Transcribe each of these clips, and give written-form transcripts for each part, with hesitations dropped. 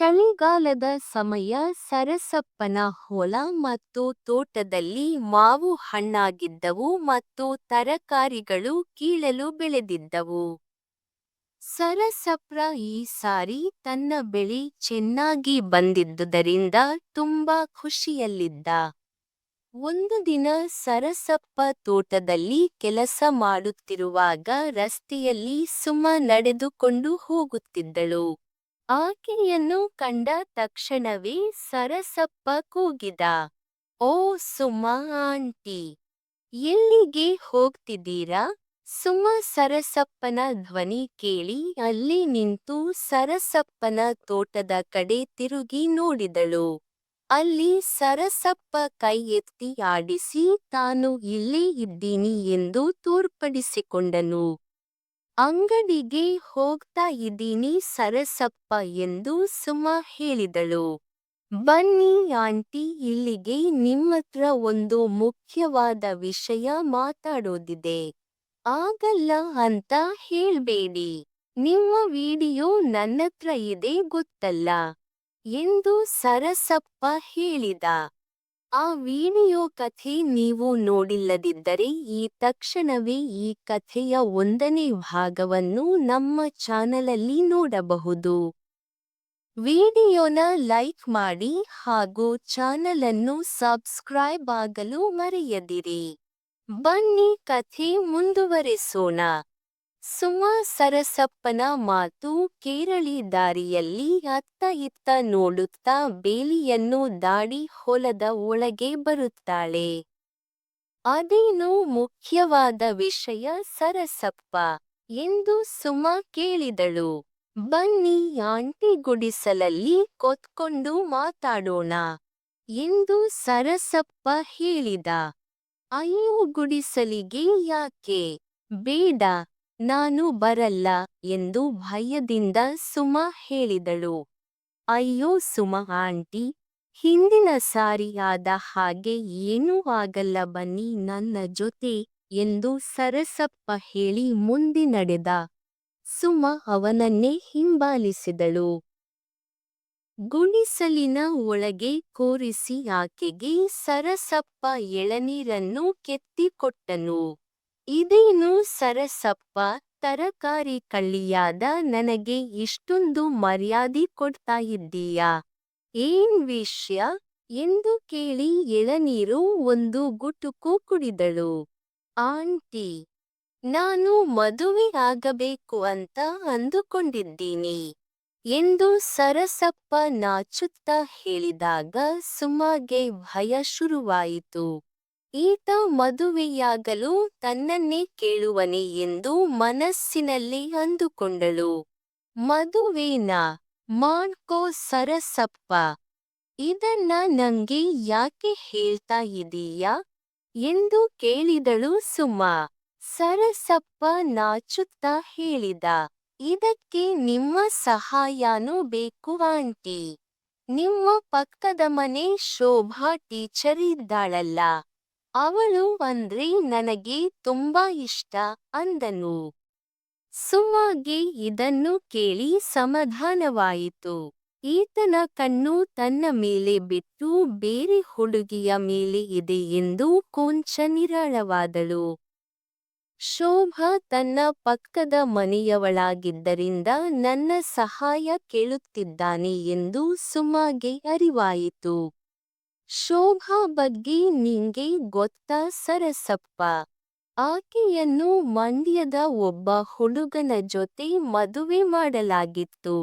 ಚಳಿಗಾಲದ ಸಮಯ ಸರಸಪ್ಪನ ಹೊಲ ಮತ್ತು ತೋಟದಲ್ಲಿ ಮಾವು ಹಣ್ಣಾಗಿದ್ದವು ಮತ್ತು ತರಕಾರಿಗಳು ಕೀಳಲು ಬೆಳೆದಿದ್ದವು. ಸರಸಪ್ರ ಈ ಸಾರಿ ತನ್ನ ಬೆಳೆ ಚೆನ್ನಾಗಿ ಬಂದಿದ್ದುದರಿಂದ ತುಂಬಾ ಖುಷಿಯಲ್ಲಿದ್ದ. ಒಂದು ದಿನ ಸರಸಪ್ಪ ತೋಟದಲ್ಲಿ ಕೆಲಸ ಮಾಡುತ್ತಿರುವಾಗ ರಸ್ತೆಯಲ್ಲಿ ಸುಮ ನಡೆದುಕೊಂಡು ಹೋಗುತ್ತಿದ್ದಳು. ಆಕೆಯನ್ನು ಕಂಡ ತಕ್ಷಣವೇ ಸರಸಪ್ಪ ಕೂಗಿದ, "ಓ ಸುಮ ಆಂಟಿ, ಎಲ್ಲಿಗೆ ಹೋಗ್ತಿದ್ದೀರಾ?" ಸುಮ ಸರಸಪ್ಪನ ಧ್ವನಿ ಕೇಳಿ ಅಲ್ಲಿ ನಿಂತು ಸರಸಪ್ಪನ ತೋಟದ ಕಡೆ ತಿರುಗಿ ನೋಡಿದಳು. ಅಲ್ಲಿ ಸರಸಪ್ಪ ಕೈ ಎತ್ತಿ ಆಡಿಸಿ ತಾನು ಇಲ್ಲೇ ಇದ್ದೀನಿ ಎಂದು ತೋರ್ಪಡಿಸಿಕೊಂಡನು. ಅಂಗಡಿಗೆ ಹೋಗ್ತಾ ಇದ್ದೀನಿ ಸರಸಪ್ಪ ಎಂದು ಸುಮ ಹೇಳಿದಳು. "ಬನ್ನಿ ಆಂಟಿ, ಇಲ್ಲಿಗೆ ನಿಮ್ಮತ್ರ ಒಂದು ಮುಖ್ಯವಾದ ವಿಷಯ ಮಾತಾಡೋದಿದೆ. ಆಗಲ್ಲ ಅಂತ ಹೇಳ್ಬೇಡಿ. ನಿಮ್ಮ ವಿಡಿಯೋ ನನ್ನತ್ರ ಇದೆ ಗೊತ್ತಲ್ಲ" ಎಂದು ಸರಸಪ್ಪ ಹೇಳಿದ. "ಆ ವಿಡಿಯೋ ಕಥೆ ನೀವು ನೋಡಿಲ್ಲದಿದ್ದರೆ ಈ ತಕ್ಷಣವೇ ಈ ಕಥೆಯ 1ನೇ ಭಾಗವನ್ನು ನಮ್ಮ ಚಾನಲಲ್ಲಿ ನೋಡಬಹುದು. ವಿಡಿಯೋನ ಲೈಕ್ ಮಾಡಿ ಹಾಗೂ ಚಾನಲನ್ನು ಸಬ್ಸ್ಕ್ರೈಬ್ ಆಗಲು ಮರೆಯದಿರಿ. ಬನ್ನಿ ಕಥೆ ಮುಂದುವರೆಸೋಣ. ಸುಮ ಸರಸಪ್ಪನ ಮಾತು ಕೇರಳಿ ದಾರಿಯಲ್ಲಿ ಅತ್ತ ಇತ್ತ ನೋಡುತ್ತಾ ಬೇಲಿಯನ್ನು ದಾಡಿ ಹೊಲದ ಒಳಗೆ ಬರುತ್ತಾಳೆ. "ಅದೇನು ಮುಖ್ಯವಾದ ವಿಷಯ ಸರಸಪ್ಪ?" ಎಂದು ಸುಮ ಕೇಳಿದಳು. "ಬನ್ನಿ ಆಂಟಿ, ಗುಡಿಸಲಲ್ಲಿ ಕೂತ್ಕೊಂಡು ಮಾತಾಡೋಣ" ಎಂದು ಸರಸಪ್ಪ ಹೇಳಿದ. "ಅಯ್ಯೋ, ಗುಡಿಸಲಿಗೆ ಯಾಕೆ? ಬೇಡ, ನಾನು ಬರಲ್ಲ" ಎಂದು ಭಯದಿಂದ ಸುಮ ಹೇಳಿದಳು. "ಅಯ್ಯೋ ಸುಮ ಆಂಟಿ, ಹಿಂದಿನ ಸಾರಿ ಆದ ಹಾಗೆ ಏನೂ ಆಗಲ್ಲ, ಬನ್ನಿ ನನ್ನ ಜೊತೆ" ಎಂದು ಸರಸಪ್ಪ ಹೇಳಿ ಮುಂದೆ ನಡೆದ. ಸುಮ ಅವನನ್ನೇ ಹಿಂಬಾಲಿಸಿದಳು. ಗುಡಿಸಲಿನ ಒಳಗೆ ಕೂರಿಸಿ ಆಕೆಗೆ ಸರಸಪ್ಪ ಎಳನೀರನ್ನು ಕೆತ್ತಿಕೊಟ್ಟನು. "ಇದೇನು ಸರಸಪ್ಪ, ತರಕಾರಿ ಕಳ್ಳಿಯಾದ ನನಗೆ ಇಷ್ಟೊಂದು ಮರ್ಯಾದೆ ಕೊಡ್ತಾ ಇದ್ದೀಯಾ? ಏನ್ ವಿಷ್ಯ?" ಎಂದು ಕೇಳಿ ಎಳನೀರು ಒಂದು ಗುಟುಕು ಕುಡಿದಳು. "ಆಂಟಿ, ನಾನು ಮದುವೆ ಆಗಬೇಕು ಅಂತ ಅಂದುಕೊಂಡಿದ್ದೀನಿ" ಎಂದು ಸರಸಪ್ಪ ನಾಚುತ್ತಾ ಹೇಳಿದಾಗ ಸುಮಗೆ ಭಯ ಶುರುವಾಯಿತು. ಈತ ಮದುವೆಯಾಗಲು ತನ್ನನ್ನೇ ಕೇಳುವನೇ ಎಂದು ಮನಸ್ಸಿನಲ್ಲಿ ಅಂದುಕೊಂಡಳು. "ಮದುವೆನಾ ಮಾಡ್ಕೋ ಸರಸಪ್ಪ, ಇದನ್ನ ನಂಗೆ ಯಾಕೆ ಹೇಳ್ತಾ ಇದೀಯಾ?" ಎಂದು ಕೇಳಿದಳು ಸುಮ. ಸರಸಪ್ಪ ನಾಚುತ್ತಾ ಹೇಳಿದ, "ಇದಕ್ಕೆ ನಿಮ್ಮ ಸಹಾಯನೂ ಬೇಕು ಆಂಟಿ. ನಿಮ್ಮ ಪಕ್ಕದ ಮನೆ ಶೋಭಾ ಟೀಚರ್ ಇದ್ದಾಳಲ್ಲ, ಅವಳು ಅಂದ್ರೆ ನನಗೆ ತುಂಬಾ ಇಷ್ಟ" ಅಂದನು. ಸುಮಗೆ ಇದನ್ನು ಕೇಳಿ ಸಮಾಧಾನವಾಯಿತು. ಈತನ ಕಣ್ಣು ತನ್ನ ಮೇಲೆ ಬಿಟ್ಟು ಬೇರೆ ಹುಡುಗಿಯ ಮೇಲೆ ಇದೆ ಎಂದು ಕೊಂಚ ನಿರಾಳವಾದಳು. ಶೋಭಾ ತನ್ನ ಪಕ್ಕದ ಮನೆಯವಳಾಗಿದ್ದರಿಂದ ನನ್ನ ಸಹಾಯ ಕೇಳುತ್ತಿದ್ದಾನೆ ಎಂದು ಸುಮಗೆ ಅರಿವಾಯಿತು. "ಶೋಭಾ ಬಗ್ಗೆ ನಿಂಗೆ ಗೊತ್ತಾ ಸರಸಪ್ಪ? ಆಕೆಯನ್ನು ಮಂಡ್ಯದ ಒಬ್ಬ ಹುಡುಗನ ಜೊತೆ ಮದುವೆ ಮಾಡಲಾಗಿತ್ತು.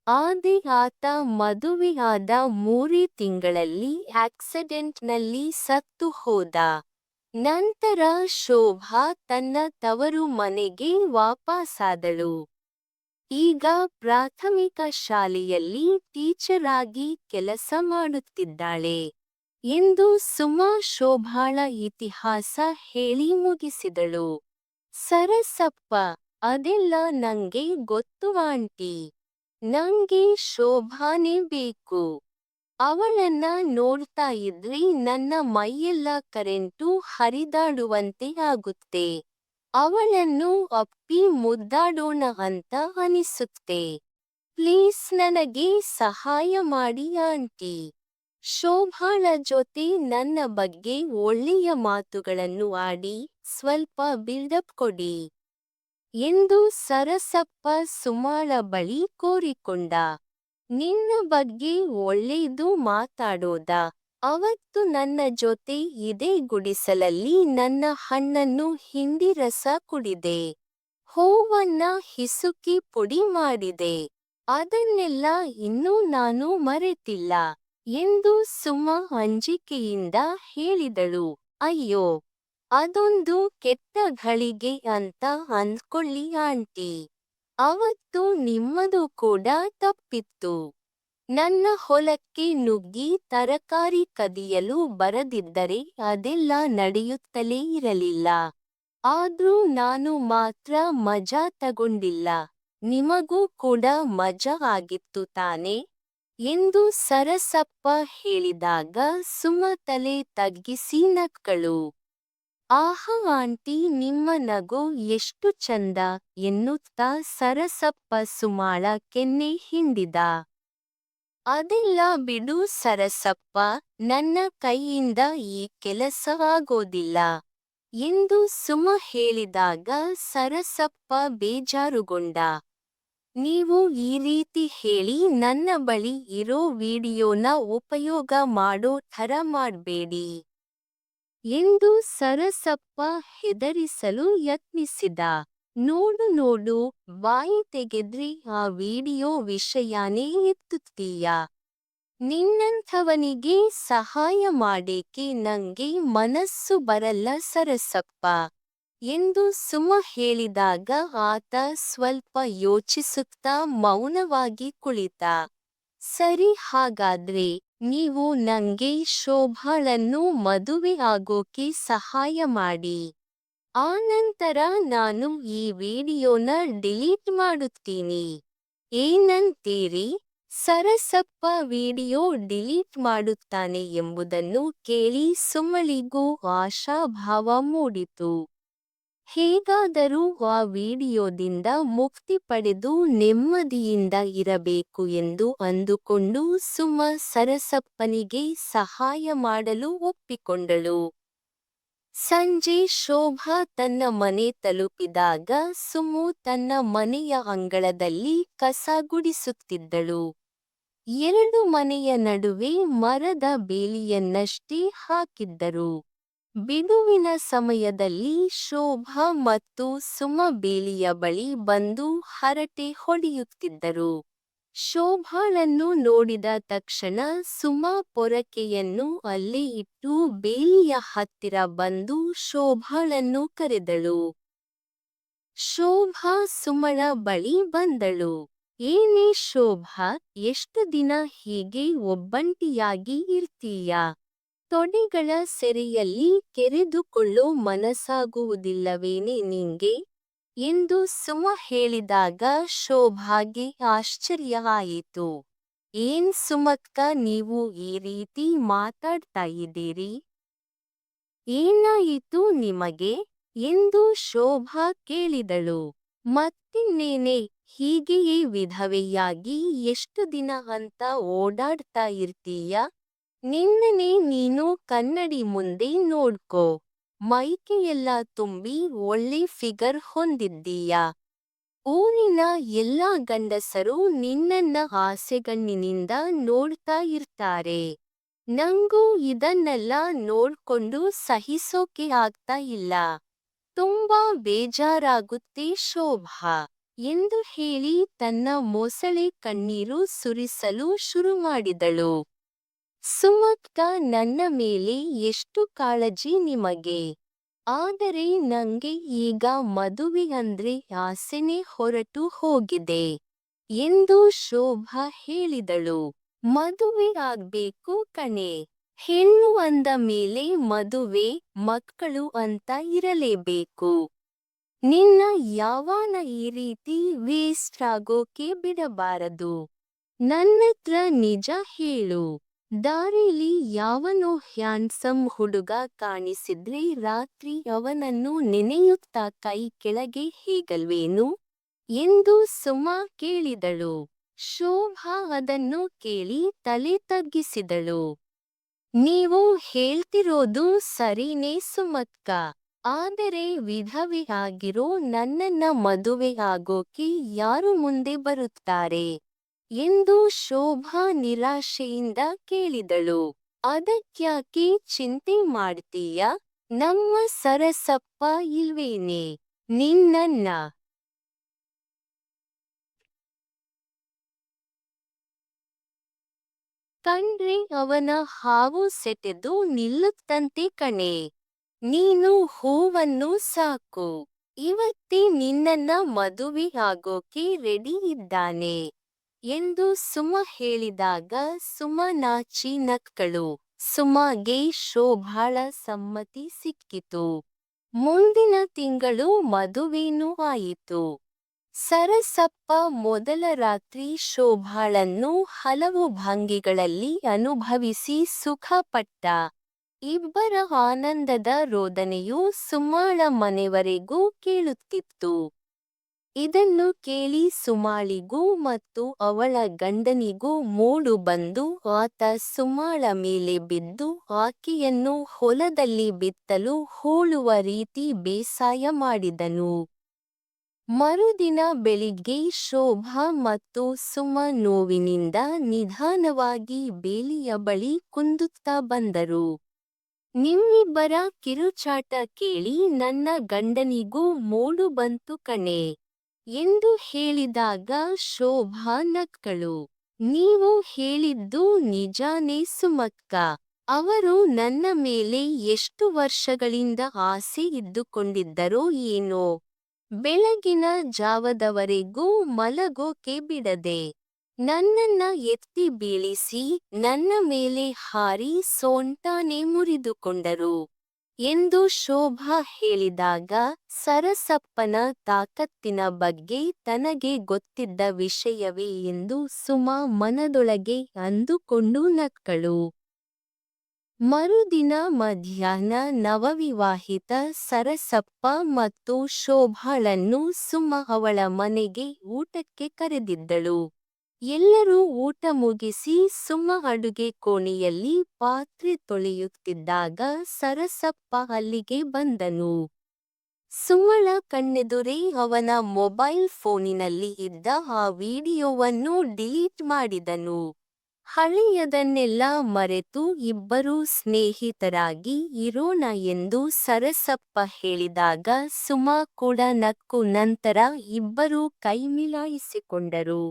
ಆದ್ರೆ ಆತ ಮದುವೆ ಆದ 3 ತಿಂಗಳಲ್ಲಿ ಆಕ್ಸಿಡೆಂಟ್ನಲ್ಲಿ ಸತ್ತು ಹೋದ. ನಂತರ ಶೋಭಾ ತನ್ನ ತವರು ಮನೆಗೆ ವಾಪಸಾದಳು. ಈಗ ಪ್ರಾಥಮಿಕ ಶಾಲೆಯಲ್ಲಿ ಟೀಚರ್ ಆಗಿ ಕೆಲಸ ಮಾಡುತ್ತಿದ್ದಾಳೆ" ಎಂದು ಸುಮ ಶೋಭಾಳ ಇತಿಹಾಸ ಹೇಳಿ ಮುಗಿಸಿದಳು. ಸರಸಪ್ಪ, "ಅದೆಲ್ಲ ನಂಗೆ ಗೊತ್ತು ಆಂಟಿ. ನಂಗೆ ಶೋಭಾನೇ ಬೇಕು. ಅವಳನ್ನ ನೋಡ್ತಾ ಇದ್ರೆ ನನ್ನ ಮೈಯೆಲ್ಲ ಕರೆಂಟು ಹರಿದಾಡುವಂತೆ ಆಗುತ್ತೆ. ಅವಳನ್ನು ಅಪ್ಪಿ ಮುದ್ದಾಡೋಣ ಅಂತ ಅನಿಸುತ್ತೆ" ಪ್ಲೀಸ್ ನನಗೆ ಸಹಾಯ ಮಾಡಿ ಆಂಟಿ. ಶೋಭಾಳ ಜೊತೆ ನನ್ನ ಬಗ್ಗೆ ಒಳ್ಳೆಯ ಮಾತುಗಳನ್ನು ಆಡಿ ಸ್ವಲ್ಪ ಬಿಲ್ಡಪ್ ಕೊಡಿ ಎಂದು ಸರಸಪ್ಪ ಸುಮಾಳ ಬಳಿ ಕೋರಿಕೊಂಡ. ನಿನ್ನ ಬಗ್ಗೆ ಒಳ್ಳೇದು ಮಾತಾಡೋದಾ? ಅವತ್ತು ನನ್ನ ಜೊತೆ ಇದೇ ಗುಡಿಸಲಲ್ಲಿ ನನ್ನ ಹಣ್ಣನ್ನು ಹಿಂಡಿ ರಸ ಕುಡಿದೆ. ಹೂವನ್ನ ಹಿಸುಕಿ ಪುಡಿ ಮಾಡಿದೆ. ಅದನ್ನೆಲ್ಲ ಇನ್ನೂ ನಾನು ಮರೆತಿಲ್ಲ ಎಂದು ಸುಮ ಅಂಜಿಕೆಯಿಂದ ಹೇಳಿದಳು. ಅಯ್ಯೋ, ಅದೊಂದು ಕೆಟ್ಟ ಘಳಿಗೆ ಅಂತ ಅಂದ್ಕೊಳ್ಳಿ ಆಂಟಿ. ಅವತ್ತು ನಿಮ್ಮದು ಕೂಡ ತಪ್ಪಿತ್ತು. ನನ್ನ ಹೊಲಕ್ಕೆ ನುಗ್ಗಿ ತರಕಾರಿ ಕದಿಯಲು ಬರದಿದ್ದರೆ ಅದೆಲ್ಲ ನಡೆಯುತ್ತಲೇ ಇರಲಿಲ್ಲ. ಆದ್ರೂ ನಾನು ಮಾತ್ರ ಮಜಾ ತಗೊಂಡಿಲ್ಲ. ನಿಮಗೂ ಕೂಡ ಮಜಾ ಆಗಿತ್ತು ತಾನೇ ಎಂದು ಸರಸಪ್ಪ ಹೇಳಿದಾಗ ಸುಮ ತಲೆ ತಗ್ಗಿಸಿ ನಕ್ಕಳು. ಆಹಾ ಆಂಟಿ, ನಿಮ್ಮ ನಗು ಎಷ್ಟು ಚಂದ ಎನ್ನುತ್ತಾ ಸರಸಪ್ಪ ಸುಮಾಳ ಕೆನ್ನೆ ಹಿಂಡಿದ. ಅದೆಲ್ಲ ಬಿಡು ಸರಸಪ್ಪ, ನನ್ನ ಕೈಯಿಂದ ಈ ಕೆಲಸ ಆಗೋದಿಲ್ಲ ಎಂದು ಸುಮ ಹೇಳಿದಾಗ ಸರಸಪ್ಪ ಬೇಜಾರುಗೊಂಡ. ನೀವು ಈ ರೀತಿ ಹೇಳಿ ನನ್ನ ಬಳಿ ಇರೋ ವಿಡಿಯೋನ ಉಪಯೋಗ ಮಾಡೋ ಥರ ಮಾಡ್ಬೇಡಿ ಎಂದು ಸರಸಪ್ಪ ಹೆದರಿಸಲು ಯತ್ನಿಸಿದ. ನೋಡು ನೋಡು, ಬಾಯಿ ತೆಗೆದ್ರೆ ಆ ವಿಡಿಯೋ ವಿಷಯನೇ ಎತ್ತುತ್ತೀಯ. ನಿನ್ನಂಥವನಿಗೆ ಸಹಾಯ ಮಾಡೇಕೆ ನಂಗೆ ಮನಸ್ಸು ಬರಲ್ಲ ಸರಸಪ್ಪ ಎಂದು ಸುಮ ಹೇಳಿದಾಗ ಆತ ಸ್ವಲ್ಪ ಯೋಚಿಸುತ್ತಾ ಮೌನವಾಗಿ ಕುಳಿತ. ಸರಿ, ಹಾಗಾದ್ರೆ ನೀವು ನಂಗೆ ಶೋಭಾಳನ್ನು ಮದುವೆ ಆಗೋಕೆ ಸಹಾಯ ಮಾಡಿ. ಆನಂತರ ನಾನು ಈ ವಿಡಿಯೋನ ಡಿಲೀಟ್ ಮಾಡುತ್ತೀನಿ. ಏನಂತೀರಿ? ಸರಸಪ್ಪ ವಿಡಿಯೋ ಡಿಲೀಟ್ ಮಾಡುತ್ತಾನೆ ಎಂಬುದನ್ನು ಕೇಳಿ ಸುಮಳಿಗೂ ಆಶಾಭಾವ ಮೂಡಿತು. ಹೇಗಾದರೂ ಆ ವಿಡಿಯೋದಿಂದ ಮುಕ್ತಿ ಪಡೆದು ನೆಮ್ಮದಿಯಿಂದ ಇರಬೇಕು ಎಂದು ಅಂದುಕೊಂಡು ಸುಮ ಸರಸಪ್ಪನಿಗೆ ಸಹಾಯ ಮಾಡಲು ಒಪ್ಪಿಕೊಂಡಳು. ಸಂಜೆ ಶೋಭಾ ತನ್ನ ಮನೆ ತಲುಪಿದಾಗ ಸುಮು ತನ್ನ ಮನೆಯ ಅಂಗಳದಲ್ಲಿ ಕಸ ಗುಡಿಸುತ್ತಿದ್ದಳು. ಎರಡು ಮನೆಯ ನಡುವೆ ಮರದ ಬೇಲಿಯನ್ನಷ್ಟೇ ಹಾಕಿದ್ದರು. ಬಿಡುವಿನ ಸಮಯದಲ್ಲಿ ಶೋಭಾ ಮತ್ತು ಸುಮ ಬೇಲಿಯ ಬಳಿ ಬಂದು ಹರಟೆ ಹೊಡೆಯುತ್ತಿದ್ದರು. ಶೋಭಾಳನ್ನು ನೋಡಿದ ತಕ್ಷಣ ಸುಮ ಪೊರಕೆಯನ್ನು ಅಲ್ಲೇ ಇಟ್ಟು ಬೇಲಿಯ ಹತ್ತಿರ ಬಂದು ಶೋಭಾಳನ್ನು ಕರೆದಳು. ಶೋಭಾ ಸುಮಳ ಬಳಿ ಬಂದಳು. ಏನೇ ಶೋಭಾ, ಎಷ್ಟು ದಿನ ಹೀಗೆ ಒಬ್ಬಂಟಿಯಾಗಿ ಇರ್ತೀಯಾ? ತೊಡೆಗಳ ಸೆರೆಯಲ್ಲಿ ಕೆರೆದುಕೊಳ್ಳೋ ಮನಸ್ಸಾಗುವುದಿಲ್ಲವೇನೆ ನಿಂಗೆ ಎಂದು ಸುಮ ಹೇಳಿದಾಗ ಶೋಭಾಗೆ ಆಶ್ಚರ್ಯ ಆಯಿತು. ಏನ್ ಸುಮಕ್ಕ, ನೀವು ಈ ರೀತಿ ಮಾತಾಡ್ತಾ ಇದ್ದೀರಿ? ಏನಾಯಿತು ನಿಮಗೆ ಎಂದು ಶೋಭಾ ಕೇಳಿದಳು. ಮತ್ತಿನ್ನೇನೆ, ಹೀಗೆಯೇ ವಿಧವೆಯಾಗಿ ಎಷ್ಟು ದಿನ ಅಂತ ಓಡಾಡ್ತಾ ಇರ್ತೀಯ? ನಿನ್ನನೆ ನೀನು ಕನ್ನಡಿ ಮುಂದೆ ನೋಡ್ಕೋ. ಮೈಕೆಯೆಲ್ಲ ತುಂಬಿ ಒಳ್ಳೆ ಫಿಗರ್ ಹೊಂದಿದ್ದೀಯ. ಊರಿನ ಎಲ್ಲಾ ಗಂಡಸರು ನಿನ್ನನ್ನ ಆಸೆಗಣ್ಣಿನಿಂದ ನೋಡ್ತಾ ಇರ್ತಾರೆ. ನಂಗೂ ಇದನ್ನೆಲ್ಲ ನೋಡ್ಕೊಂಡು ಸಹಿಸೋಕೆ ಆಗ್ತಾ ಇಲ್ಲ. ತುಂಬಾ ಬೇಜಾರಾಗುತ್ತೆ ಶೋಭಾ ಎಂದು ಹೇಳಿ ತನ್ನ ಮೊಸಳೆ ಕಣ್ಣೀರು ಸುರಿಸಲು ಶುರುಮಾಡಿದಳು. ಸುಮಕ್ಕ, ನನ್ನ ಮೇಲೆ ಎಷ್ಟು ಕಾಳಜಿ ನಿಮಗೆ. ಆದರೆ ನಂಗೆ ಈಗ ಮದುವೆ ಅಂದ್ರೆ ಆಸೆನೇ ಹೊರಟು ಹೋಗಿದೆ ಎಂದು ಶೋಭಾ ಹೇಳಿದಳು. ಮದುವೆ ಆಗ್ಬೇಕು ಕಣೆ. ಹೆಣ್ಣು ಅಂದ ಮೇಲೆ ಮದುವೆ, ಮಕ್ಕಳು ಅಂತ ಇರಲೇಬೇಕು. ನಿನ್ನ ಯಾವಾನ ಈ ರೀತಿ ವೇಸ್ಟ್ ಆಗೋಕೆ ಬಿಡಬಾರದು. ನನ್ನತ್ರ ನಿಜ ಹೇಳು. ದಾರಿಲಿ ಯಾವನೋ ಹ್ಯಾಂಡ್ಸಮ್ ಹುಡುಗ ಕಾಣಿಸಿದ್ರೆ ರಾತ್ರಿ ಅವನನ್ನು ನೆನೆಯುತ್ತಾ ಕೈ ಕೆಳಗೆ ಹೀಗಲ್ವೇನು ಎಂದು ಸುಮ ಕೇಳಿದಳು. ಶೋಭಾ ಅದನ್ನು ಕೇಳಿ ತಲೆ ತಗ್ಗಿಸಿದಳು. ನೀವು ಹೇಳ್ತಿರೋದು ಸರಿನೇ ಸುಮಕ್ಕ. ಆದರೆ ವಿಧವೆಯಾಗಿರೋ ನನ್ನನ್ನ ಮದುವೆ ಆಗೋಕೆ ಯಾರು ಮುಂದೆ ಬರುತ್ತಾರೆ ಎಂದು ಶೋಭಾ ನಿರಾಶೆಯಿಂದ ಕೇಳಿದಳು. ಅದಕ್ಯಾಕೆ ಚಿಂತೆ ಮಾಡ್ತೀಯ? ನಮ್ಮ ಸರಸಪ್ಪ ಇಲ್ವೇನೆ ನಿನ್ನನ್ನ ಕಂಡ್ರೆ ಅವನ ಹಾವು ಸೆಟೆದು ನಿಲ್ಲುತ್ತಂತೆ ಕಣೆ. ನೀನು ಹೂವನ್ನು ಸಾಕು. ಇವತ್ತೇ ನಿನ್ನನ್ನ ಮದುವೆ ಆಗೋಕೆ ರೆಡಿ ಇದ್ದಾನೆ ಎಂದು ಸುಮ ಹೇಳಿದಾಗ ಸುಮ ನಾಚಿ ನಕ್ಕಳು. ಸುಮಗೆ ಶೋಭಾಳ ಸಮ್ಮತಿ ಸಿಕ್ಕಿತು. ಮುಂದಿನ ತಿಂಗಳು ಮದುವೆನೂ ಆಯಿತು. ಸರಸಪ್ಪ ಮೊದಲ ರಾತ್ರಿ ಶೋಭಾಳನ್ನು ಹಲವು ಭಂಗಿಗಳಲ್ಲಿ ಅನುಭವಿಸಿ ಸುಖಪಟ್ಟ. ಇಬ್ಬರ ಆನಂದದ ರೋದನೆಯು ಸುಮಾಳ ಮನೆವರೆಗೂ ಕೇಳುತ್ತಿತ್ತು. ಇದನ್ನು ಕೇಳಿ ಸುಮಾಳಿಗೂ ಮತ್ತು ಅವಳ ಗಂಡನಿಗೂ ಮೂಡು ಬಂದು ಆತ ಸುಮಾಳ ಮೇಲೆ ಬಿದ್ದು ಆಕೆಯನ್ನು ಹೊಲದಲ್ಲಿ ಬಿತ್ತಲು ಹೂಳುವ ರೀತಿ ಬೇಸಾಯ ಮಾಡಿದನು. ಮರುದಿನ ಬೆಳಿಗ್ಗೆ ಶೋಭಾ ಮತ್ತು ಸುಮ ನೋವಿನಿಂದ ನಿಧಾನವಾಗಿ ಬೇಲಿಯ ಬಳಿ ಕುಂದುತ್ತಾ ಬಂದರು. ನಿಮ್ಮಿಬ್ಬರ ಕಿರುಚಾಟ ಕೇಳಿ ನನ್ನ ಗಂಡನಿಗೂ ಮೂಡು ಬಂತು ಕಣೆ ಎಂದು ಹೇಳಿದಾಗ ಶೋಭಾ ನಕ್ಕಳು. ನೀವು ಹೇಳಿದ್ದು ನಿಜಾನೇ ಸುಮಕ್ಕ. ಅವರು ನನ್ನ ಮೇಲೆ ಎಷ್ಟು ವರ್ಷಗಳಿಂದ ಆಸೆ ಇದ್ದುಕೊಂಡಿದ್ದರೋ ಏನೋ. ಬೆಳಗಿನ ಜಾವದವರೆಗೂ ಮಲಗೋಕೆ ಬಿಡದೆ ನನ್ನನ್ನ ಎತ್ತಿ ಬೀಳಿಸಿ ನನ್ನ ಮೇಲೆ ಹಾರಿ ಸೊಂಟಾನೆ ಮುರಿದುಕೊಂಡರು ಎಂದು ಶೋಭಾ ಹೇಳಿದಾಗ ಸರಸಪ್ಪನ ತಾಕತ್ತಿನ ಬಗ್ಗೆ ತನಗೆ ಗೊತ್ತಿದ್ದ ವಿಷಯವೇ ಎಂದು ಸುಮ ಮನದೊಳಗೆ ಅಂದುಕೊಂಡು ನಕ್ಕಳು. ಮರುದಿನ ಮಧ್ಯಾಹ್ನ ನವವಿವಾಹಿತ ಸರಸಪ್ಪ ಮತ್ತು ಶೋಭಾಳನ್ನು ಸುಮ ಅವಳ ಮನೆಗೆ ಊಟಕ್ಕೆ ಕರೆದಿದ್ದಳು. ಎಲ್ಲರೂ ಊಟ ಮುಗಿಸಿ ಸುಮ ಅಡುಗೆ ಕೋಣೆಯಲ್ಲಿ ಪಾತ್ರೆ ತೊಳೆಯುತ್ತಿದ್ದಾಗ ಸರಸಪ್ಪ ಅಲ್ಲಿಗೆ ಬಂದನು. ಸುಮಳ ಕಣ್ಣೆದುರೇ ಅವನ ಮೊಬೈಲ್ ಫೋನಿನಲ್ಲಿ ಇದ್ದ ಆ ವಿಡಿಯೋವನ್ನು ಡಿಲೀಟ್ ಮಾಡಿದನು. ಹಳೆಯದನ್ನೆಲ್ಲ ಮರೆತು ಇಬ್ಬರೂ ಸ್ನೇಹಿತರಾಗಿ ಇರೋಣ ಎಂದು ಸರಸಪ್ಪ ಹೇಳಿದಾಗ ಸುಮ ಕೂಡ ನಕ್ಕು ನಂತರ ಇಬ್ಬರೂ ಕೈಮಿಲಾಯಿಸಿಕೊಂಡರು.